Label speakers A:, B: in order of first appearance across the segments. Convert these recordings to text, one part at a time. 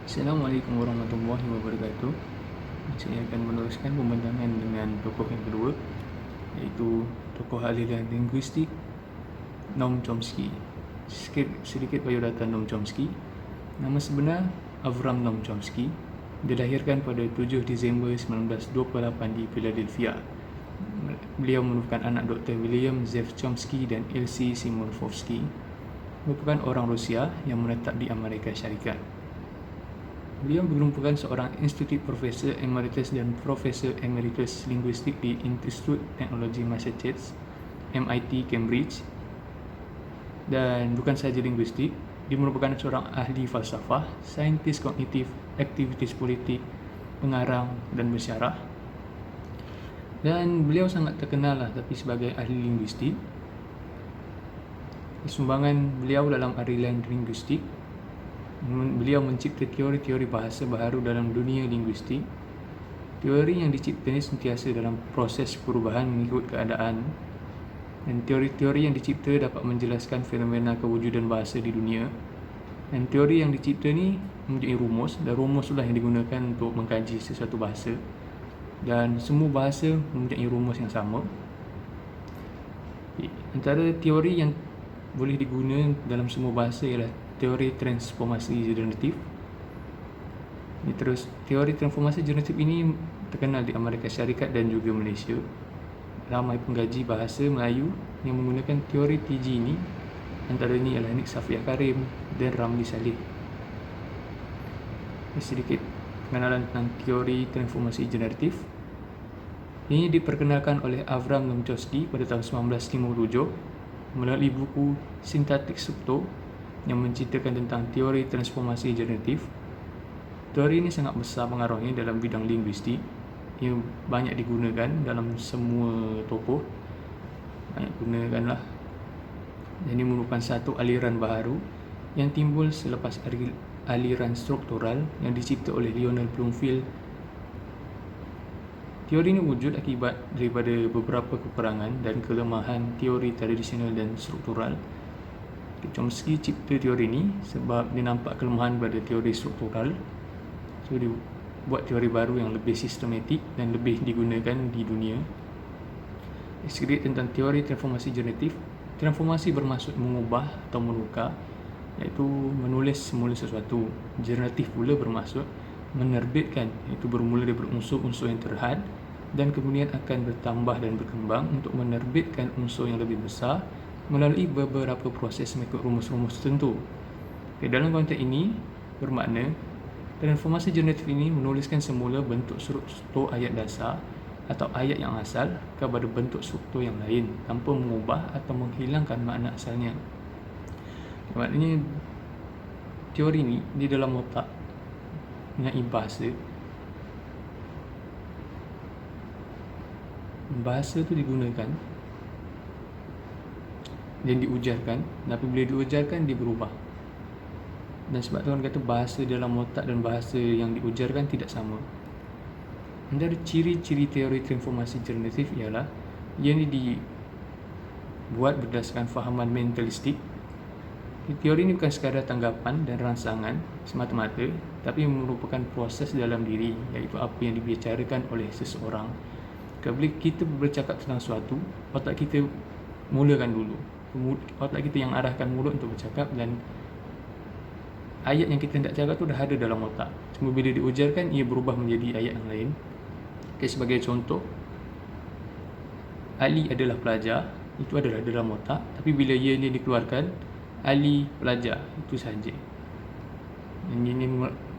A: Assalamualaikum warahmatullahi wabarakatuh. Saya akan meneruskan pembincangan dengan tokoh yang kedua, iaitu tokoh aliran linguistik Noam Chomsky. Sedikit biodata Noam Chomsky. Nama sebenar Avram Noam Chomsky. Dilahirkan pada 7 Disember 1928 di Philadelphia. Beliau merupakan anak Dr. William Zev Chomsky dan Elsie Simorfovsky. Merupakan orang Rusia yang menetap di Amerika Syarikat. Beliau merupakan seorang institut profesor emeritus dan profesor emeritus linguistik di Institut Teknologi Massachusetts, MIT Cambridge. Dan bukan sahaja linguistik, dia merupakan seorang ahli falsafah, saintis kognitif, aktivis politik, pengarang dan bersyarah. Dan beliau sangat terkenal tapi sebagai ahli linguistik. Sumbangan beliau dalam aliran linguistik, beliau mencipta teori-teori bahasa baharu dalam dunia linguistik. Teori yang dicipta ini sentiasa dalam proses perubahan mengikut keadaan, dan teori-teori yang dicipta dapat menjelaskan fenomena kewujudan bahasa di dunia. Dan teori yang dicipta ini mempunyai rumus, dan rumus itulah yang digunakan untuk mengkaji sesuatu bahasa. Dan semua bahasa mempunyai rumus yang sama. Antara teori yang boleh digunakan dalam semua bahasa ialah teori transformasi generatif. Teori transformasi generatif ini terkenal di Amerika Syarikat dan juga Malaysia. Ramai pengkaji bahasa Melayu yang menggunakan teori TG ini, antara ini ialah Nik Safiya Karim dan Ramli Saleh. Sedikit pengenalan tentang teori transformasi generatif. Ini diperkenalkan oleh Avram Noam Chomsky pada tahun 1957 melalui buku Synthetic Subto yang menceritakan tentang teori transformasi generatif. Teori ini sangat besar pengaruhnya dalam bidang linguistik, yang banyak digunakan dalam semua tokoh. Banyak gunakanlah. Ini merupakan satu aliran baharu yang timbul selepas aliran struktural yang dicipta oleh Lionel Bloomfield. Teori ini wujud akibat daripada beberapa kekurangan dan kelemahan teori tradisional dan struktural. Chomsky cipta teori ini sebab dia nampak kelemahan pada teori struktural. So dia buat teori baru yang lebih sistematik dan lebih digunakan di dunia. Sedikit tentang teori transformasi generatif. Transformasi bermaksud mengubah atau menukar, iaitu menulis semula sesuatu. Generatif pula bermaksud menerbitkan, iaitu bermula daripada unsur-unsur yang terhad dan kemudian akan bertambah dan berkembang untuk menerbitkan unsur yang lebih besar melalui beberapa proses mengikut rumus-rumus tertentu. Dalam konteks ini bermakna transformasi generatif ini menuliskan semula bentuk struktur ayat dasar atau ayat yang asal kepada bentuk struktur yang lain tanpa mengubah atau menghilangkan makna asalnya. Maknanya teori ini di dalam otak mengenai bahasa itu digunakan dan diujarkan, tapi bila diujarkan dia berubah. Dan sebab tu orang kata bahasa dalam otak dan bahasa yang diujarkan tidak sama. Antara ciri-ciri teori transformasi generatif ialah ia ini dibuat berdasarkan fahaman mentalistik. Teori ini bukan sekadar tanggapan dan rangsangan semata-mata, tapi merupakan proses dalam diri, iaitu apa yang dibicarakan oleh seseorang. Bila kita bercakap tentang sesuatu, otak kita mulakan dulu. Otak kita yang arahkan mulut untuk bercakap, dan ayat yang kita hendak cakap tu dah ada dalam otak. Cuma bila diujarkan, ia berubah menjadi ayat yang lain. Sebagai contoh, Ali adalah pelajar, itu adalah dalam otak. Tapi bila ia ini dikeluarkan, Ali pelajar, itu sahaja. Dan ini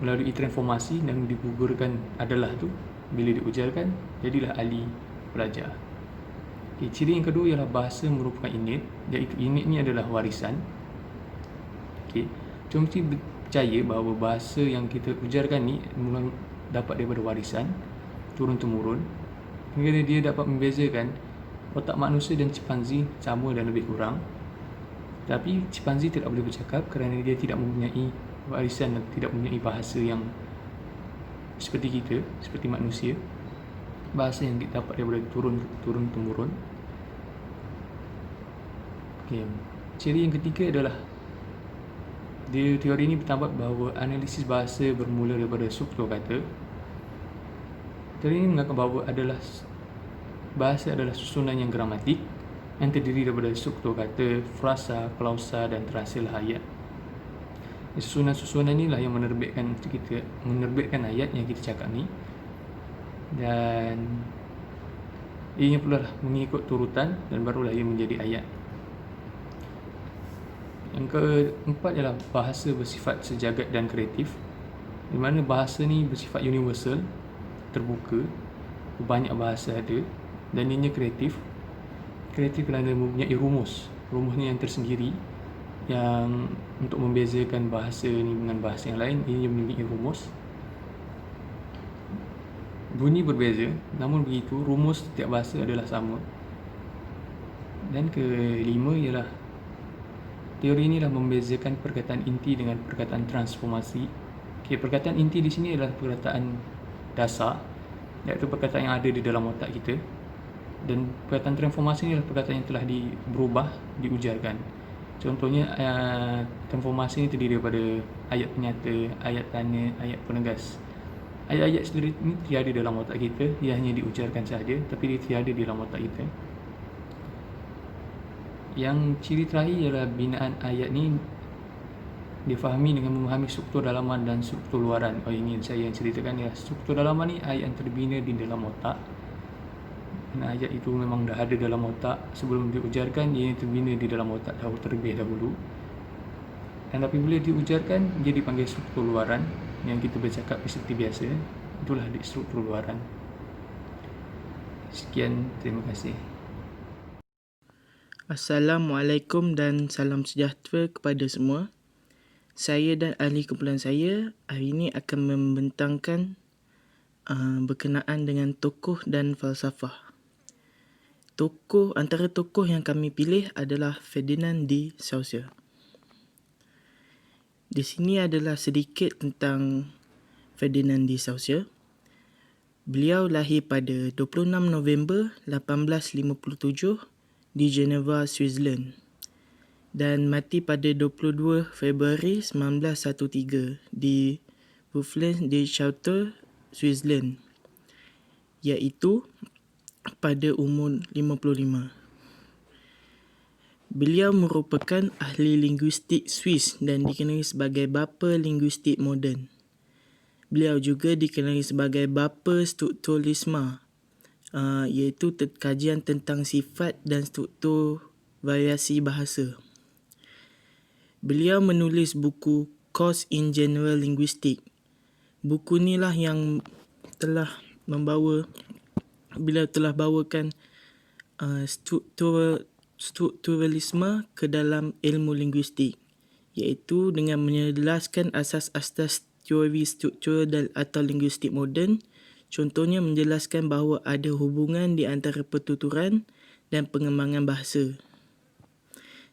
A: melalui transformasi dan digugurkan adalah tu, bila diujarkan, jadilah Ali pelajar. Ciri yang kedua ialah bahasa merupakan innate, iaitu innate ni adalah warisan. Chomsky percaya bahawa bahasa yang kita ujarkan ni memang dapat daripada warisan turun-temurun. Kerana dia dapat membezakan otak manusia dan chimpanzee sama dan lebih kurang. Tapi chimpanzee tidak boleh bercakap kerana dia tidak mempunyai warisan dan tidak mempunyai bahasa yang seperti kita, seperti manusia. Bahasa yang dapat daripada turun-temurun. Ciri yang ketiga adalah Teori ini bertampak bahawa analisis bahasa bermula daripada struktur kata. Teori ini menganggap bahawa bahasa adalah susunan yang gramatik yang terdiri daripada struktur kata, frasa, klausa dan terasil ayat. Susunan-susunan inilah yang menerbitkan ayat yang kita cakap ni, dan ianya pula mengikut turutan dan barulah ia menjadi ayat. Yang keempat ialah bahasa bersifat sejagat dan kreatif, di mana bahasa ni bersifat universal, terbuka, banyak bahasa ada, dan ianya kreatif. Kreatif kerana mempunyai rumus ni yang tersendiri, yang untuk membezakan bahasa ni dengan bahasa yang lain, ianya mempunyai rumus. Bunyi berbeza, namun begitu rumus setiap bahasa adalah sama. Dan kelima ialah teori inilah membezakan perkataan inti dengan perkataan transformasi. Perkataan inti di sini adalah perkataan dasar, iaitu perkataan yang ada di dalam otak kita. Dan perkataan transformasi ini adalah perkataan yang telah berubah, diujarkan. Contohnya, transformasi ini terdiri daripada ayat penyata, ayat tanya, ayat penegas. Ayat-ayat sendiri ini tiada dalam otak kita, ia hanya diujarkan sahaja, tapi dia tiada di dalam otak kita. Yang ciri terakhir ialah binaan ayat ni difahami dengan memahami struktur dalaman dan struktur luaran. Ini saya yang ceritakan, ialah struktur dalaman ni ayat yang terbina di dalam otak. Dan ayat itu memang dah ada dalam otak sebelum diujarkan, ia terbina di dalam otak terlebih dahulu. Dan apabila diujarkan, dia dipanggil struktur luaran, yang kita bercakap seperti biasa. Itulah struktur luaran. Sekian, terima kasih.
B: Assalamualaikum dan salam sejahtera kepada semua. Saya dan ahli kumpulan saya hari ini akan membentangkan berkenaan dengan tokoh dan falsafah. Antara tokoh yang kami pilih adalah Ferdinand de Saussure. Di sini adalah sedikit tentang Ferdinand de Saussure. Beliau lahir pada 26 November 1857 di Geneva, Switzerland, dan mati pada 22 Februari 1913 di Boufflers-de-Château, Switzerland, iaitu pada umur 55. Beliau merupakan ahli linguistik Swiss dan dikenali sebagai bapa linguistik moden. Beliau juga dikenali sebagai bapa strukturalisme, iaitu kajian tentang sifat dan struktur variasi bahasa. Beliau menulis buku Course in General Linguistics. Buku inilah yang beliau telah bawakan strukturalisme ke dalam ilmu linguistik, iaitu dengan menjelaskan asas-asas teori struktur atau linguistik moden. Contohnya menjelaskan bahawa ada hubungan di antara pertuturan dan pengembangan bahasa,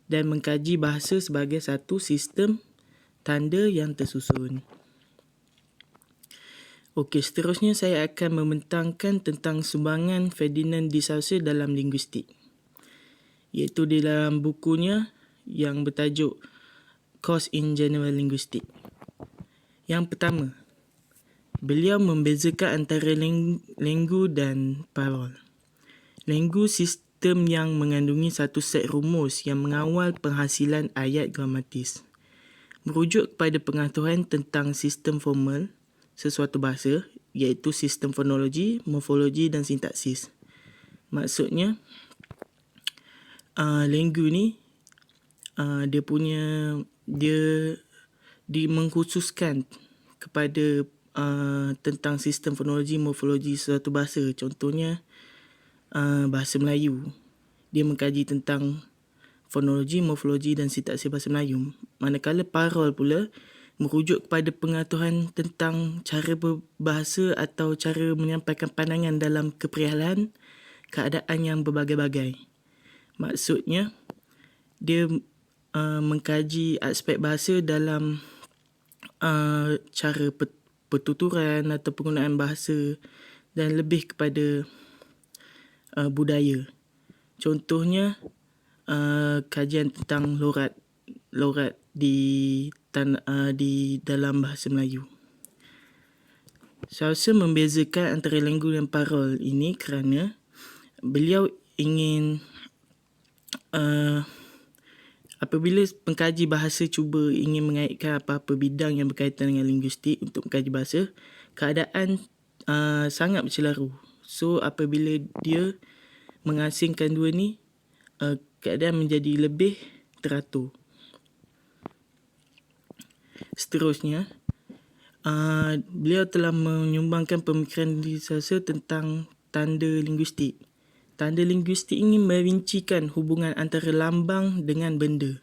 B: dan mengkaji bahasa sebagai satu sistem tanda yang tersusun. Okey, seterusnya saya akan membentangkan tentang sumbangan Ferdinand de Saussure dalam linguistik, iaitu di dalam bukunya yang bertajuk Course in General Linguistics. Yang pertama, beliau membezakan antara lenggu dan parol. Lenggu sistem yang mengandungi satu set rumus yang mengawal penghasilan ayat gramatis, merujuk kepada pengetahuan tentang sistem formal sesuatu bahasa, iaitu sistem fonologi, morfologi dan sintaksis. Maksudnya, lenggu ni dia mengkhususkan kepada tentang sistem fonologi, morfologi suatu bahasa. Contohnya bahasa Melayu, dia mengkaji tentang fonologi, morfologi dan sintaksis bahasa Melayu. Manakala parol pula merujuk kepada pengetahuan tentang cara berbahasa atau cara menyampaikan pandangan dalam keperihalan keadaan yang berbagai-bagai. Maksudnya, dia mengkaji aspek bahasa dalam cara pertuturan atau penggunaan bahasa, dan lebih kepada budaya. Contohnya, kajian tentang lorat di di dalam bahasa Melayu. Saya rasa membezakan antara Lenggu dan Parol ini kerana beliau ingin apabila pengkaji bahasa cuba ingin mengaitkan apa-apa bidang yang berkaitan dengan linguistik untuk mengkaji bahasa, keadaan sangat bercelaru. So apabila dia mengasingkan dua ni, keadaan menjadi lebih teratur. Seterusnya, beliau telah menyumbangkan pemikiran disasa tentang tanda linguistik. Tanda linguistik ini merincikan hubungan antara lambang dengan benda.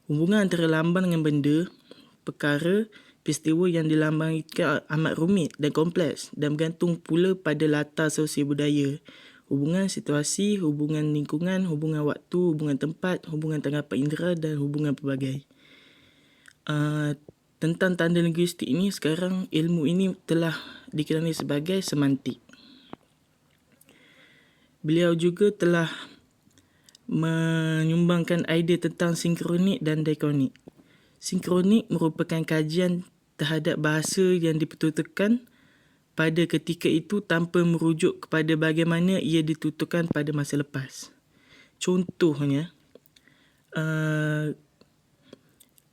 B: Hubungan antara lambang dengan benda, perkara, peristiwa yang dilambangkan amat rumit dan kompleks dan bergantung pula pada latar sosial budaya, hubungan situasi, hubungan lingkungan, hubungan waktu, hubungan tempat, hubungan tanggapan indera dan hubungan pelbagai. Tentang tanda linguistik ini, sekarang ilmu ini telah dikenali sebagai semantik. Beliau juga telah menyumbangkan idea tentang sinkronik dan diakronik. Sinkronik merupakan kajian terhadap bahasa yang dipertuturkan pada ketika itu tanpa merujuk kepada bagaimana ia dituturkan pada masa lepas. Contohnya,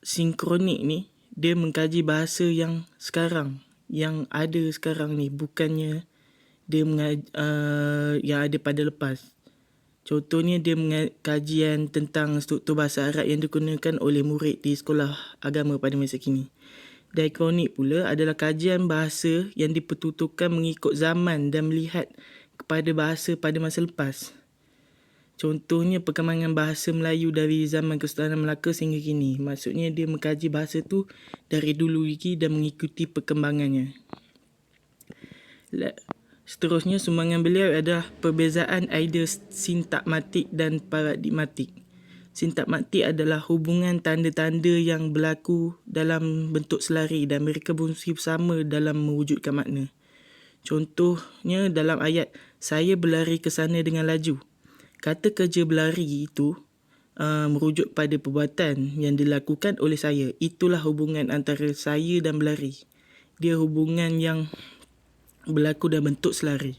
B: sinkronik ni dia mengkaji bahasa yang sekarang, yang ada sekarang ni, bukannya dia yang ada pada lepas. Contohnya dia kajian tentang struktur bahasa Arab yang digunakan oleh murid di sekolah agama pada masa kini. Diakronik pula adalah kajian bahasa yang dipertuturkan mengikut zaman dan melihat kepada bahasa pada masa lepas. Contohnya perkembangan bahasa Melayu dari zaman Kesultanan Melaka sehingga kini. Maksudnya dia mengkaji bahasa tu dari dulu lagi dan mengikuti perkembangannya. Seterusnya, sumbangan beliau adalah perbezaan idea sintakmatik dan paradigmatik. Sintakmatik adalah hubungan tanda-tanda yang berlaku dalam bentuk selari dan mereka berfungsi bersama dalam mewujudkan makna. Contohnya dalam ayat, saya berlari ke sana dengan laju. Kata kerja berlari itu merujuk pada perbuatan yang dilakukan oleh saya. Itulah hubungan antara saya dan berlari. Dia hubungan yang berlaku dalam bentuk selari.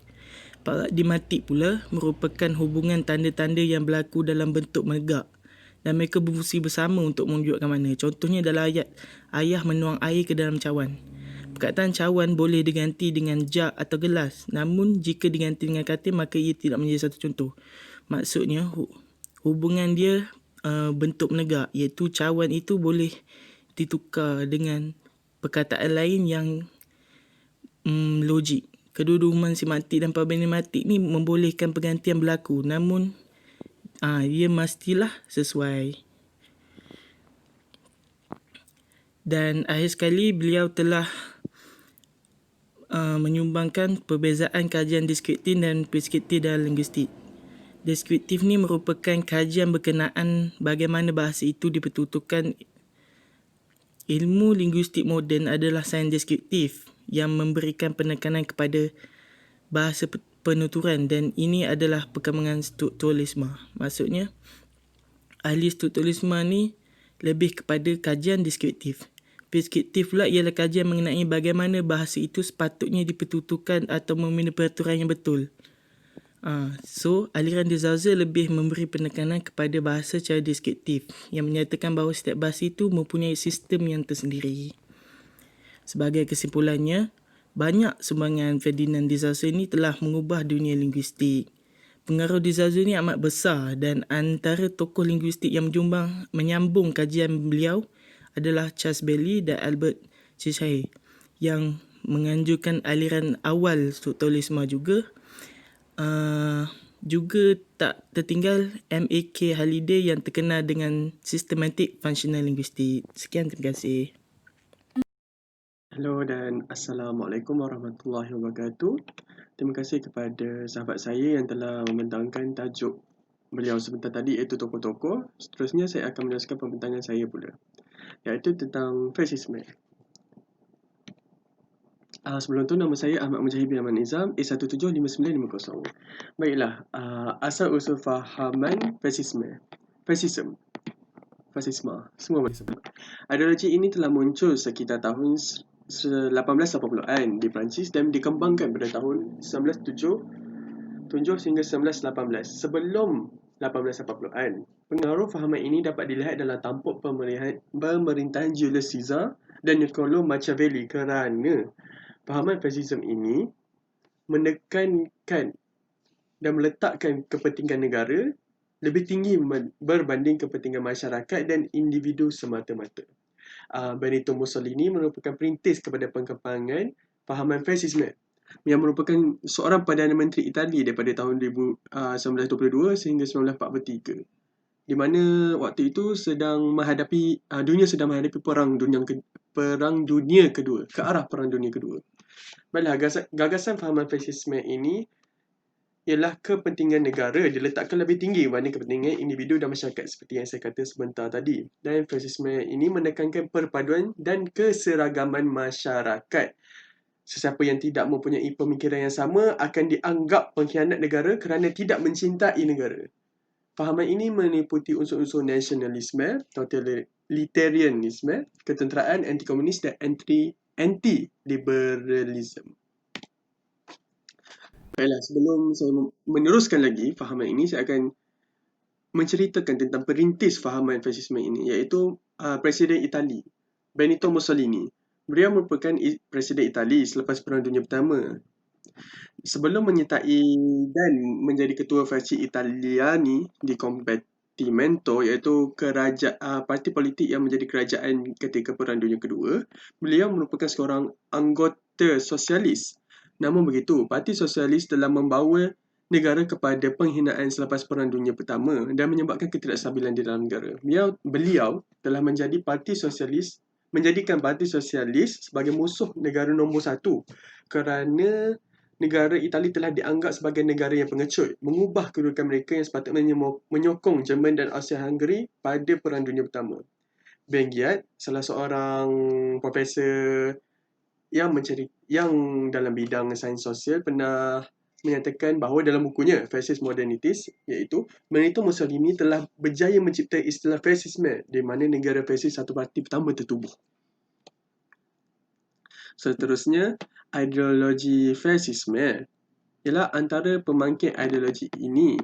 B: Paradigmatik pula merupakan hubungan tanda-tanda yang berlaku dalam bentuk menegak dan mereka berfungsi bersama untuk menunjukkan makna. Contohnya dalam ayat, ayah menuang air ke dalam cawan. Perkataan cawan boleh diganti dengan jug atau gelas. Namun jika diganti dengan katil maka ia tidak menjadi satu contoh. Maksudnya hubungan dia bentuk menegak, iaitu cawan itu boleh ditukar dengan perkataan lain yang logik. Kedua-dua hubungan semantik dan paradigmatik ni membolehkan pergantian berlaku, namun ia mestilah sesuai. Dan akhir sekali beliau telah menyumbangkan perbezaan kajian deskriptif dan preskriptif dalam linguistik. Deskriptif ni merupakan kajian berkenaan bagaimana bahasa itu dipertuturkan. Ilmu linguistik moden adalah sains deskriptif yang memberikan penekanan kepada bahasa penuturan dan ini adalah perkembangan strukturalisme. Maksudnya, ahli strukturalisme ni lebih kepada kajian deskriptif. Preskriptif pula ialah kajian mengenai bagaimana bahasa itu sepatutnya dipertuturkan atau memiliki peraturan yang betul. So, aliran de Saussure lebih memberi penekanan kepada bahasa secara deskriptif yang menyatakan bahawa setiap bahasa itu mempunyai sistem yang tersendiri. Sebagai kesimpulannya, banyak sumbangan Ferdinand de Saussure ini telah mengubah dunia linguistik. Pengaruh de Saussure ini amat besar dan antara tokoh linguistik yang menyambung kajian beliau adalah Charles Bailey dan Albert Cheshire yang menganjurkan aliran awal strukturalisme juga. Juga tak tertinggal M.A.K. Halliday yang terkenal dengan Systematic Functional Linguistics. Sekian, terima kasih.
C: Hello dan Assalamualaikum warahmatullahi wabarakatuh. Terima kasih kepada sahabat saya yang telah membentangkan tajuk beliau sebentar tadi, iaitu tokoh-tokoh. Seterusnya saya akan menjelaskan pembentangan saya pula, iaitu tentang fasisme. Sebelum tu, nama saya Ahmad Mujahid bin Ahmad Nizam, A175950. Baiklah, asal usul fahaman fasisme. Fasism. fasisme. Semua boleh sebut. Ideologi ini telah muncul sekitar tahun 1880-an di Perancis dan dikembangkan pada tahun 1907 hingga 1918. Sebelum 1880-an, pengaruh fahaman ini dapat dilihat dalam tampuk pemerintahan Julius Caesar dan Niccolò Machiavelli, kerana fahaman fasisme ini menekankan dan meletakkan kepentingan negara lebih tinggi berbanding kepentingan masyarakat dan individu semata-mata. Benito Mussolini merupakan perintis kepada pengembangan fahaman fasisme, yang merupakan seorang Perdana Menteri Itali daripada tahun 1922 sehingga 1943, di mana waktu itu dunia sedang menghadapi Perang Dunia Kedua, ke arah Perang Dunia Kedua. Baiklah, gagasan fahaman fasisme ini ialah kepentingan negara diletakkan lebih tinggi berbanding kepentingan individu dan masyarakat, seperti yang saya kata sebentar tadi. Dan fasisme ini menekankan perpaduan dan keseragaman masyarakat. Sesiapa yang tidak mempunyai pemikiran yang sama akan dianggap pengkhianat negara kerana tidak mencintai negara. Fahaman ini meliputi unsur-unsur nasionalisme, totalitarianisme, ketenteraan, anti-komunis dan anti-liberalisme. Baiklah, sebelum saya meneruskan lagi fahaman ini, saya akan menceritakan tentang perintis fahaman fasisme ini, iaitu Presiden Itali, Benito Mussolini. Beliau merupakan Presiden Itali selepas Perang Dunia Pertama. Sebelum menyertai dan menjadi ketua fraksi Italiani di Combattimento, iaitu parti politik yang menjadi kerajaan ketika Perang Dunia Kedua, beliau merupakan seorang anggota sosialis. Namun begitu, Parti Sosialis telah membawa negara kepada penghinaan selepas Perang Dunia Pertama dan menyebabkan ketidakstabilan di dalam negara. Beliau telah menjadikan Parti Sosialis sebagai musuh negara nombor satu, kerana negara Itali telah dianggap sebagai negara yang pengecut, mengubah kedudukan mereka yang sepatutnya menyokong Jerman dan Austria-Hungary pada Perang Dunia Pertama. Benguiat, salah seorang profesor yang dalam bidang sains sosial, pernah menyatakan bahawa dalam bukunya Fascist Modernities, iaitu Benito Mussolini telah berjaya mencipta istilah fasisme, di mana negara fasis satu parti pertama tertubuh. Seterusnya, ideologi fasisme ialah antara pemangkin ideologi ini.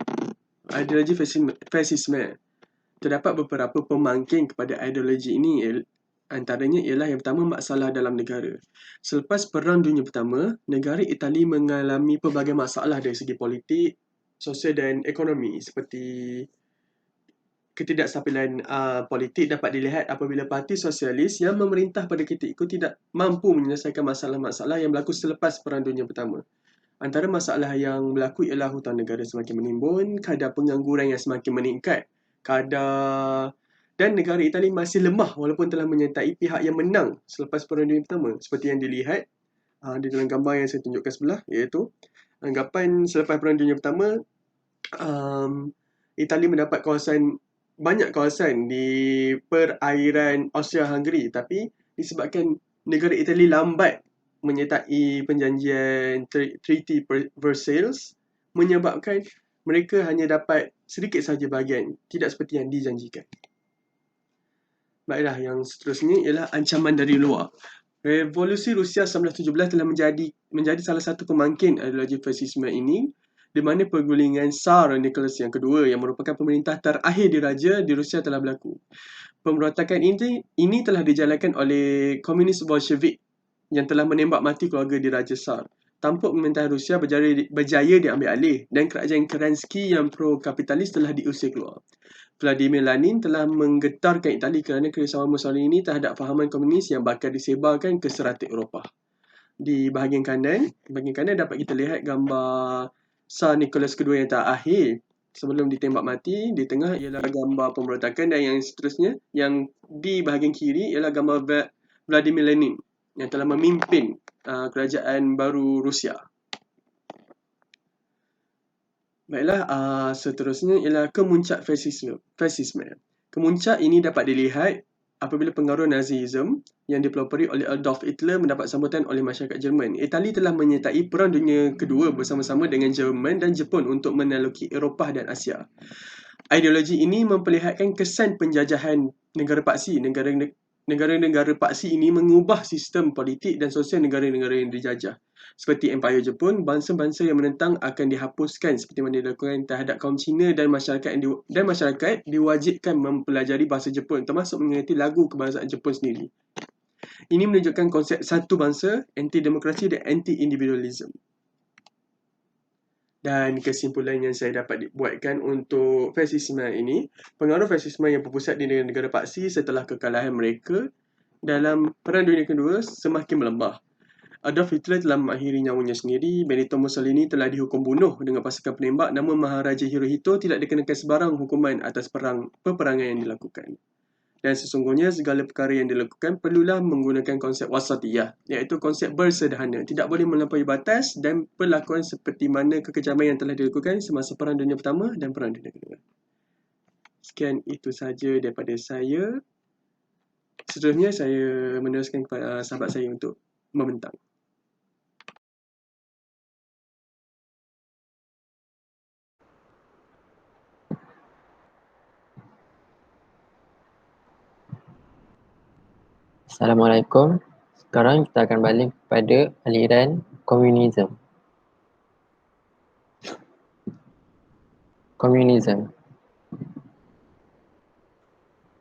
C: Ideologi fasisme, terdapat beberapa pemangkin kepada ideologi ini. Antaranya ialah yang pertama, masalah dalam negara. Selepas Perang Dunia Pertama, negara Itali mengalami pelbagai masalah dari segi politik, sosial dan ekonomi, seperti ketidakstabilan politik dapat dilihat apabila Parti Sosialis yang memerintah pada ketika itu tidak mampu menyelesaikan masalah-masalah yang berlaku selepas Perang Dunia Pertama. Antara masalah yang berlaku ialah hutang negara semakin menimbun, kadar pengangguran yang semakin meningkat, dan negara Itali masih lemah walaupun telah menyertai pihak yang menang selepas Perang Dunia Pertama, seperti yang dilihat di dalam gambar yang saya tunjukkan sebelah, iaitu anggapan selepas Perang Dunia Pertama, Itali mendapat banyak kawasan di perairan Austria-Hungary, tapi disebabkan negara Itali lambat menyertai perjanjian Treaty Versailles, menyebabkan mereka hanya dapat sedikit sahaja bahagian, tidak seperti yang dijanjikan. Baiklah, yang seterusnya ialah ancaman dari luar. Revolusi Rusia 1917 telah menjadi salah satu pemangkin ideologi fasisme ini, di mana pergulingan Tsar Nicholas yang kedua, yang merupakan pemerintah terakhir diraja di Rusia, telah berlaku. Pemberontakan ini telah dijalankan oleh komunis Bolshevik yang telah menembak mati keluarga diraja Tsar. Tampuk pemerintahan Rusia berjaya diambil alih dan kerajaan Kerensky yang pro-kapitalis telah diusir keluar. Vladimir Lenin telah menggetarkan Itali kerana kerisauan Mussolini terhadap fahaman komunis yang bakal disebarkan ke serata Eropah. Di bahagian kanan dapat kita lihat gambar Tsar Nicholas II yang terakhir sebelum ditembak mati. Di tengah ialah gambar pemberontakan, dan yang seterusnya, yang di bahagian kiri ialah gambar Vladimir Lenin yang telah memimpin kerajaan baru Rusia. Baiklah, seterusnya ialah kemuncak fasisme. Kemuncak ini dapat dilihat apabila pengaruh Nazisme yang dipelopori oleh Adolf Hitler mendapat sambutan oleh masyarakat Jerman. Itali telah menyertai Perang Dunia Kedua bersama-sama dengan Jerman dan Jepun untuk menaklukkan Eropah dan Asia. Ideologi ini memperlihatkan kesan penjajahan negara paksi. Negara-negara paksi ini mengubah sistem politik dan sosial negara-negara yang dijajah. Seperti Empire Jepun, bangsa-bangsa yang menentang akan dihapuskan seperti mana dilakukan terhadap kaum Cina dan masyarakat diwajibkan mempelajari bahasa Jepun termasuk mengerti lagu kebangsaan Jepun sendiri. Ini menunjukkan konsep satu bangsa, anti-demokrasi dan anti-individualism. Dan kesimpulan yang saya dapat buatkan untuk fasisme ini, pengaruh fasisme yang berpusat di negara-negara paksi setelah kekalahan mereka dalam Perang Dunia Kedua semakin melemah. Adolf Hitler telah mengakhiri nyawanya sendiri, Benito Mussolini telah dihukum bunuh dengan pasukan penembak, namun Maharaja Hirohito tidak dikenakan sebarang hukuman atas peperangan yang dilakukan. Dan sesungguhnya segala perkara yang dilakukan perlulah menggunakan konsep wasatiyah, iaitu konsep bersederhana, tidak boleh melampaui batas dan perlakuan seperti mana kekejaman yang telah dilakukan semasa Perang Dunia Pertama dan Perang Dunia Kedua. Sekian itu saja daripada saya. Seterusnya saya meneruskan kepada sahabat saya untuk membentang.
D: Assalamualaikum. Sekarang kita akan balik pada aliran komunisme.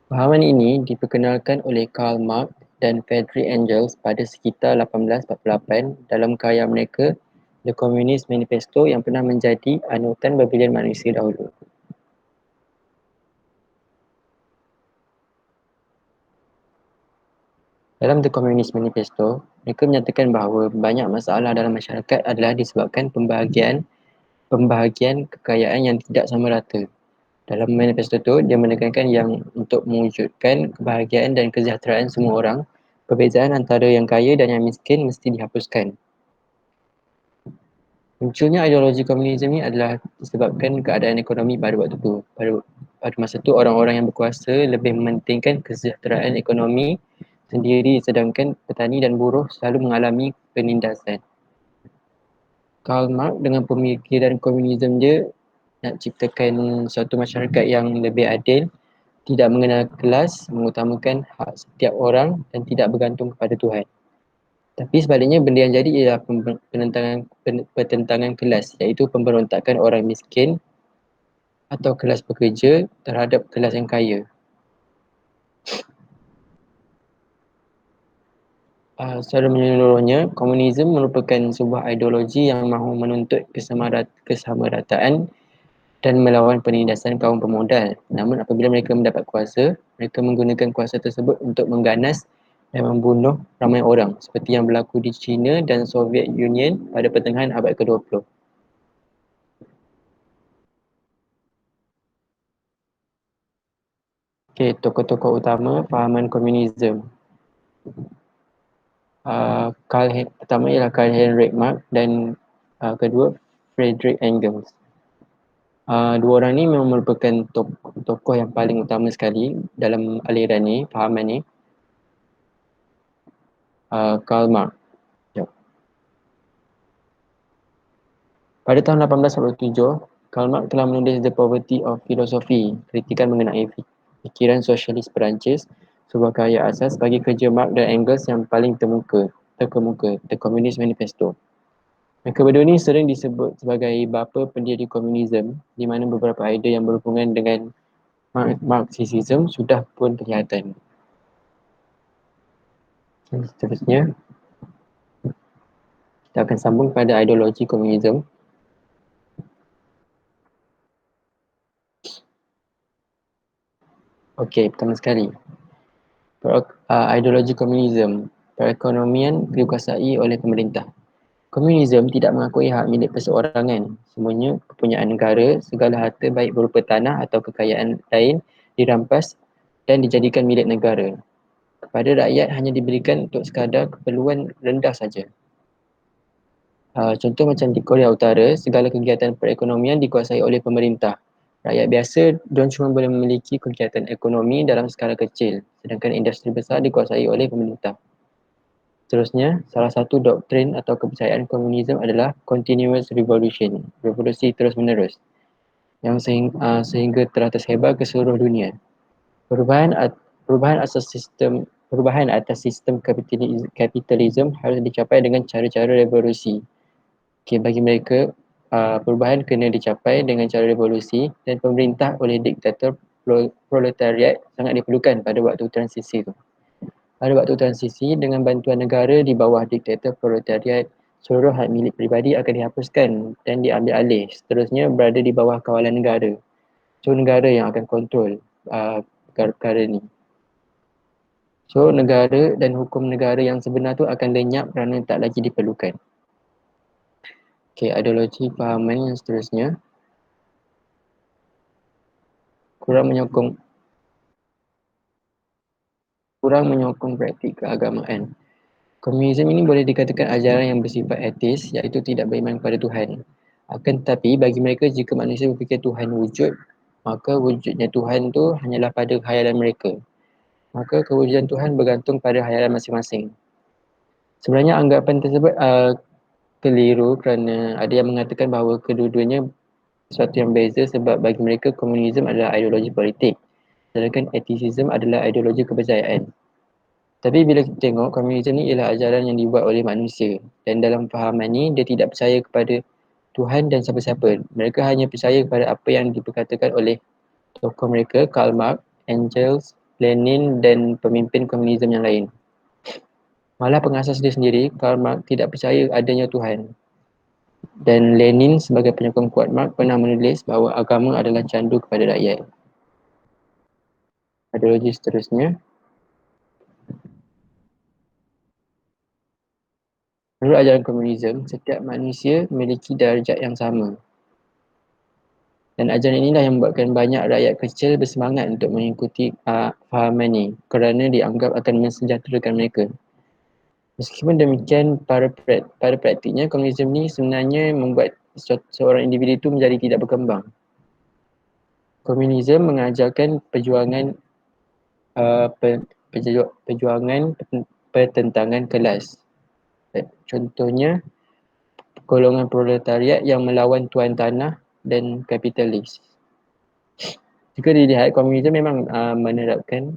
D: Fahaman ini diperkenalkan oleh Karl Marx dan Friedrich Engels pada sekitar 1848 dalam karya mereka The Communist Manifesto yang pernah menjadi anutan berbilion manusia dahulu. Dalam The Communist Manifesto, mereka menyatakan bahawa banyak masalah dalam masyarakat adalah disebabkan pembahagian kekayaan yang tidak sama rata. Dalam manifesto itu, dia menekankan yang untuk mewujudkan kebahagiaan dan kesejahteraan semua orang, perbezaan antara yang kaya dan yang miskin mesti dihapuskan. Munculnya ideologi komunisme ini adalah disebabkan keadaan ekonomi pada waktu itu. Pada masa itu, orang-orang yang berkuasa lebih mementingkan kesejahteraan ekonomi sendiri, sedangkan petani dan buruh selalu mengalami penindasan. Karl Marx dengan pemikiran komunisme dia nak ciptakan suatu masyarakat yang lebih adil, tidak mengenal kelas, mengutamakan hak setiap orang dan tidak bergantung kepada Tuhan. Tapi sebaliknya benda yang jadi ialah pertentangan kelas, iaitu pemberontakan orang miskin atau kelas pekerja terhadap kelas yang kaya. Secara menyeluruhnya, komunisme merupakan sebuah ideologi yang mahu menuntut kesamarataan dan melawan penindasan kaum pemodal. Namun apabila mereka mendapat kuasa, mereka menggunakan kuasa tersebut untuk mengganas dan membunuh ramai orang seperti yang berlaku di China dan Soviet Union pada pertengahan abad ke-20. Okey, tokoh-tokoh utama fahaman komunisme. Pertama ialah Karl Heinrich Marx dan kedua Friedrich Engels. Dua orang ni memang merupakan tokoh yang paling utama sekali dalam aliran ni, fahaman ni. Karl Marx. Pada tahun 1847, Karl Marx telah menulis The Poverty of Philosophy, kritikan mengenai fikiran sosialis Perancis, sebuah karya asas bagi kerja Marx dan Engels yang paling terkemuka, The Communist Manifesto. Mereka berdua ni sering disebut sebagai bapa pendiri komunisme, di mana beberapa idea yang berhubungan dengan Marxism sudah pun kelihatan. Seterusnya, kita akan sambung pada ideologi komunisme. Okey, pertama sekali, ideologi komunisme, perekonomian dikuasai oleh pemerintah. Komunisme tidak mengakui hak milik perseorangan. Semuanya kepunyaan negara, segala harta baik berupa tanah atau kekayaan lain dirampas dan dijadikan milik negara. Kepada rakyat hanya diberikan untuk sekadar keperluan rendah saja. Contoh macam di Korea Utara, segala kegiatan perekonomian dikuasai oleh pemerintah. Rakyat biasa diorang cuma boleh memiliki kegiatan ekonomi dalam skala kecil, sedangkan industri besar dikuasai oleh pemerintah. Seterusnya, salah satu doktrin atau kepercayaan komunisme adalah continuous revolution, revolusi terus menerus. sehingga telah tersebar ke seluruh dunia. Perubahan atas sistem kapitalisme harus dicapai dengan cara-cara revolusi. Bagi mereka, perubahan kena dicapai dengan cara revolusi dan pemerintah oleh diktator proletariat sangat diperlukan pada waktu transisi itu. Pada waktu transisi, dengan bantuan negara di bawah diktator proletariat, seluruh hak milik peribadi akan dihapuskan dan diambil alih. Seterusnya berada di bawah kawalan negara. So, negara yang akan kontrol perkara-perkara ni. So, negara dan hukum negara yang sebenar tu akan lenyap kerana tak lagi diperlukan. Ideologi fahaman yang seterusnya. Kurang menyokong praktik keagamaan. Komunisme ini boleh dikatakan ajaran yang bersifat etis, iaitu tidak beriman kepada Tuhan. Akan tetapi, bagi mereka jika manusia berfikir Tuhan wujud, maka wujudnya Tuhan tu hanyalah pada khayalan mereka. Maka kewujudan Tuhan bergantung pada khayalan masing-masing. Sebenarnya anggapan tersebut keliru kerana ada yang mengatakan bahawa kedua-duanya sesuatu yang beza sebab bagi mereka komunisme adalah ideologi politik, sedangkan etisisme adalah ideologi kepercayaan. Tapi bila kita tengok, komunisme ni ialah ajaran yang dibuat oleh manusia dan dalam fahaman ni dia tidak percaya kepada Tuhan dan siapa-siapa. Mereka hanya percaya kepada apa yang diperkatakan oleh tokoh mereka, Karl Marx, Engels, Lenin dan pemimpin komunisme yang lain. Malah pengasas dia sendiri, Karl Marx, tidak percaya adanya Tuhan. Dan Lenin sebagai penyokong kuat Marx pernah menulis bahawa agama adalah candu kepada rakyat. Ideologi seterusnya. Menurut ajaran komunisme, setiap manusia memiliki darjat yang sama. Dan ajaran inilah yang membuatkan banyak rakyat kecil bersemangat untuk mengikuti fahaman ini kerana dianggap akan mensejahterakan mereka. Meskipun demikian, pada praktiknya komunisme ini sebenarnya membuat seorang individu itu menjadi tidak berkembang. Komunisme mengajarkan perjuangan pertentangan kelas. Contohnya, golongan proletariat yang melawan tuan tanah dan kapitalis. Jika dilihat, komunisme memang menerapkan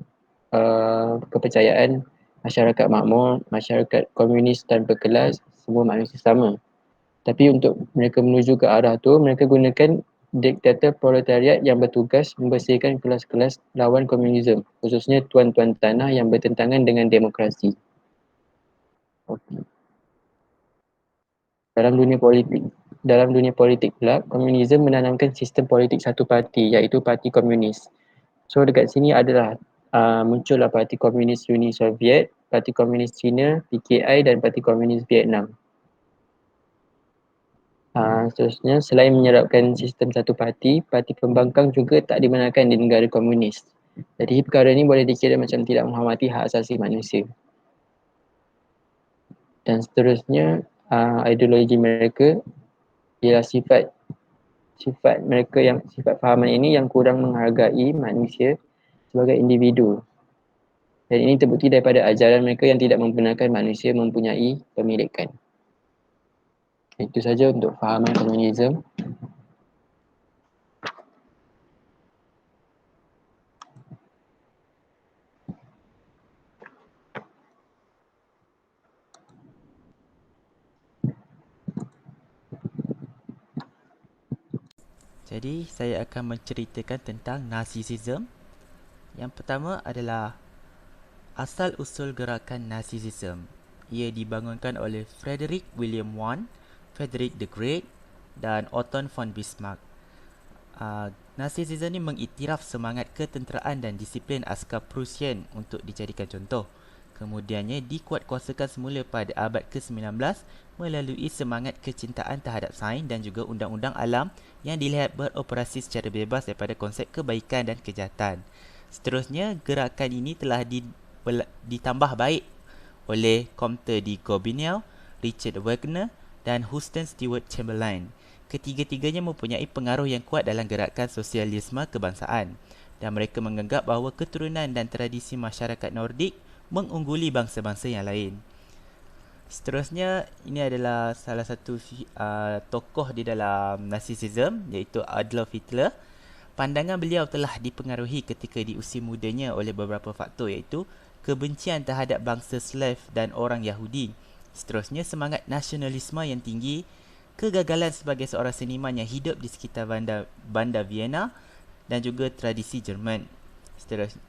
D: kepercayaan masyarakat makmur, masyarakat komunis tanpa kelas, semua manusia sama. Tapi untuk mereka menuju ke arah tu, mereka gunakan diktator proletariat yang bertugas membersihkan kelas-kelas lawan komunisme, khususnya tuan-tuan tanah yang bertentangan dengan demokrasi. Okay. Dalam dunia politik pula, komunisme menanamkan sistem politik satu parti, iaitu Parti Komunis. So dekat sini adalah muncullah Parti Komunis Uni Soviet, Parti Komunis China, PKI dan Parti Komunis Vietnam. Seterusnya, selain menyerapkan sistem satu parti, parti pembangkang juga tak dibenarkan di negara komunis. Jadi perkara ini boleh dikira macam tidak menghormati hak asasi manusia. Dan seterusnya, ideologi mereka ialah sifat fahaman ini yang kurang menghargai manusia sebagai individu. Dan ini terbukti daripada ajaran mereka yang tidak membenarkan manusia mempunyai pemilikan. Itu saja untuk fahaman komunisme.
E: Jadi saya akan menceritakan tentang Nazisme. Yang pertama adalah asal-usul gerakan Nazisme. Ia dibangunkan oleh Frederick William I, Frederick the Great dan Otto von Bismarck. Nazisme ini mengiktiraf semangat ketenteraan dan disiplin askar Prussian untuk dijadikan contoh. Kemudiannya dikuatkuasakan semula pada abad ke-19 melalui semangat kecintaan terhadap sains dan juga undang-undang alam yang dilihat beroperasi secara bebas daripada konsep kebaikan dan kejahatan. Seterusnya, gerakan ini telah ditambah baik oleh Comte de Gobineau, Richard Wagner dan Houston Stewart Chamberlain. Ketiga-tiganya mempunyai pengaruh yang kuat dalam gerakan sosialisme kebangsaan dan mereka menganggap bahawa keturunan dan tradisi masyarakat Nordik mengungguli bangsa-bangsa yang lain. Seterusnya, ini adalah salah satu tokoh di dalam Nazism, iaitu Adolf Hitler. Pandangan beliau telah dipengaruhi ketika di usia mudanya oleh beberapa faktor, iaitu kebencian terhadap bangsa Slav dan orang Yahudi. Seterusnya, semangat nasionalisme yang tinggi, kegagalan sebagai seorang seniman yang hidup di sekitar bandar Vienna dan juga tradisi Jerman. Seterusnya,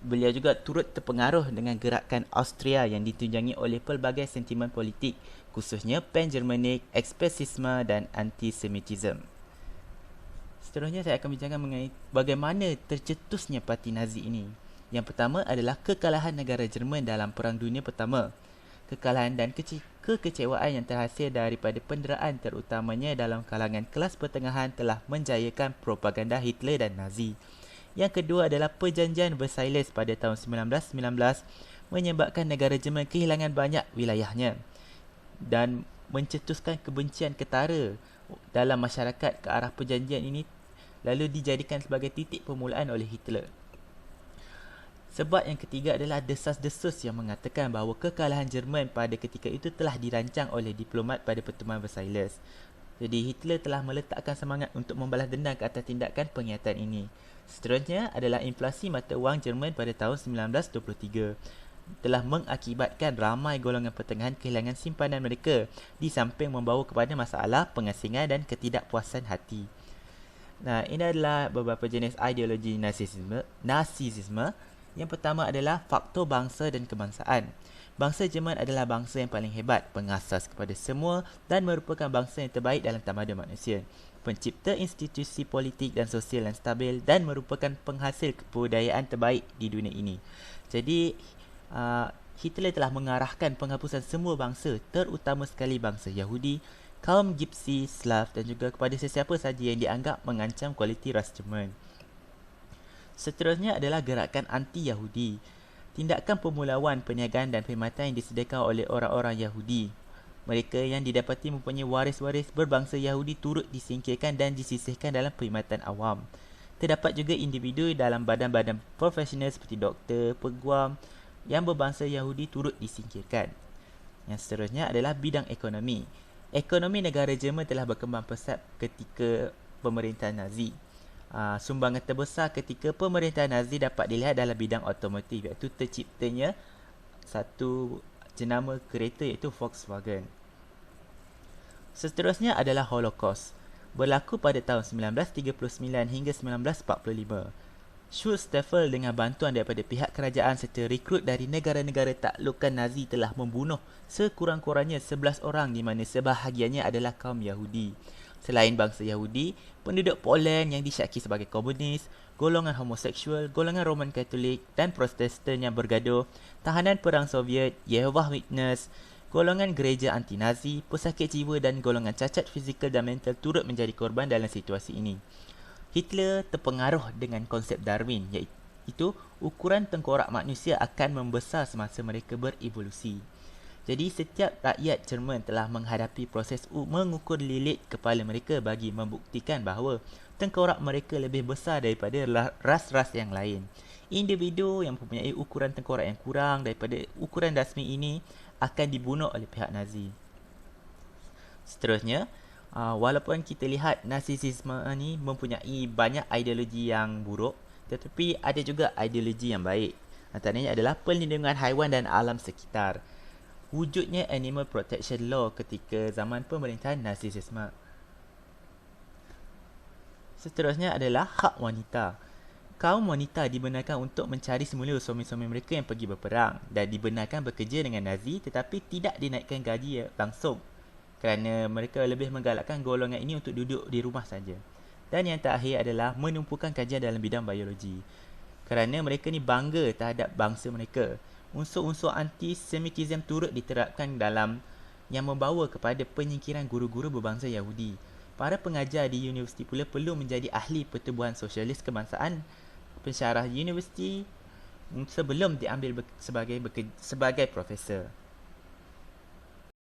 E: beliau juga turut terpengaruh dengan gerakan Austria yang ditunjangi oleh pelbagai sentimen politik, khususnya pan-Germanic, ekspresisme dan antisemitisme. Seterusnya saya akan bincangkan mengenai bagaimana tercetusnya parti Nazi ini. Yang pertama adalah kekalahan negara Jerman dalam Perang Dunia Pertama. Kekalahan dan kekecewaan yang terhasil daripada penderaan terutamanya dalam kalangan kelas pertengahan telah menjayakan propaganda Hitler dan Nazi. Yang kedua adalah perjanjian Versailles pada tahun 1919 menyebabkan negara Jerman kehilangan banyak wilayahnya dan mencetuskan kebencian ketara dalam masyarakat ke arah perjanjian ini, lalu dijadikan sebagai titik permulaan oleh Hitler. Sebab yang ketiga adalah desas-desus yang mengatakan bahawa kekalahan Jerman pada ketika itu telah dirancang oleh diplomat pada pertemuan Versailles. Jadi Hitler telah meletakkan semangat untuk membalas dendam ke atas tindakan pengkhianatan ini. Seterusnya adalah inflasi mata wang Jerman pada tahun 1923 telah mengakibatkan ramai golongan pertengahan kehilangan simpanan mereka, di samping membawa kepada masalah pengasingan dan ketidakpuasan hati. Nah, ini adalah beberapa jenis ideologi Nazisme. Yang pertama adalah faktor bangsa dan kebangsaan. Bangsa Jerman adalah bangsa yang paling hebat, pengasas kepada semua dan merupakan bangsa yang terbaik dalam tamadun manusia, pencipta institusi politik dan sosial yang stabil dan merupakan penghasil kebudayaan terbaik di dunia ini. Jadi Hitler telah mengarahkan penghapusan semua bangsa, terutama sekali bangsa Yahudi, kaum Gypsy, Slav dan juga kepada sesiapa sahaja yang dianggap mengancam kualiti ras Jerman. Seterusnya adalah gerakan anti-Yahudi. Tindakan pemulawan, perniagaan dan perkhidmatan yang disediakan oleh orang-orang Yahudi. Mereka yang didapati mempunyai waris-waris berbangsa Yahudi turut disingkirkan dan disisihkan dalam perkhidmatan awam. Terdapat juga individu dalam badan-badan profesional seperti doktor, peguam yang berbangsa Yahudi turut disingkirkan. Yang seterusnya adalah bidang ekonomi. Ekonomi negara Jerman telah berkembang pesat ketika pemerintahan Nazi. Sumbangan terbesar ketika pemerintahan Nazi dapat dilihat dalam bidang otomotif, iaitu terciptanya satu jenama kereta iaitu Volkswagen. Seterusnya adalah Holocaust. Berlaku pada tahun 1939 hingga 1945. Schutzstaffel dengan bantuan daripada pihak kerajaan serta rekrut dari negara-negara taklukan Nazi telah membunuh sekurang-kurangnya 11 orang, di mana sebahagiannya adalah kaum Yahudi. Selain bangsa Yahudi, penduduk Poland yang disyaki sebagai komunis, golongan homoseksual, golongan Roman Katolik dan Protestan yang bergaduh, tahanan perang Soviet, Jehovah's Witness, golongan gereja anti-Nazi, pesakit jiwa dan golongan cacat fizikal dan mental turut menjadi korban dalam situasi ini. Hitler terpengaruh dengan konsep Darwin, iaitu ukuran tengkorak manusia akan membesar semasa mereka berevolusi. Jadi setiap rakyat Jerman telah menghadapi proses mengukur lilit kepala mereka bagi membuktikan bahawa tengkorak mereka lebih besar daripada ras-ras yang lain. Individu yang mempunyai ukuran tengkorak yang kurang daripada ukuran rasmi ini akan dibunuh oleh pihak Nazi. Seterusnya, walaupun kita lihat Nazisme ini mempunyai banyak ideologi yang buruk, tetapi ada juga ideologi yang baik. Antaranya adalah perlindungan haiwan dan alam sekitar. Wujudnya Animal Protection Law ketika zaman pemerintahan Nazisme. Seterusnya adalah hak wanita. Kaum wanita dibenarkan untuk mencari semula suami-suami mereka yang pergi berperang dan dibenarkan bekerja dengan Nazi, tetapi tidak dinaikkan gaji langsung kerana mereka lebih menggalakkan golongan ini untuk duduk di rumah saja. Dan yang terakhir adalah menumpukan kajian dalam bidang biologi, kerana mereka ni bangga terhadap bangsa mereka. Unsur-unsur antisemitisme turut diterapkan dalam yang membawa kepada penyingkiran guru-guru berbangsa Yahudi. Para pengajar di universiti pula perlu menjadi ahli pertubuhan sosialis kebangsaan pensyarah universiti sebelum diambil sebagai profesor.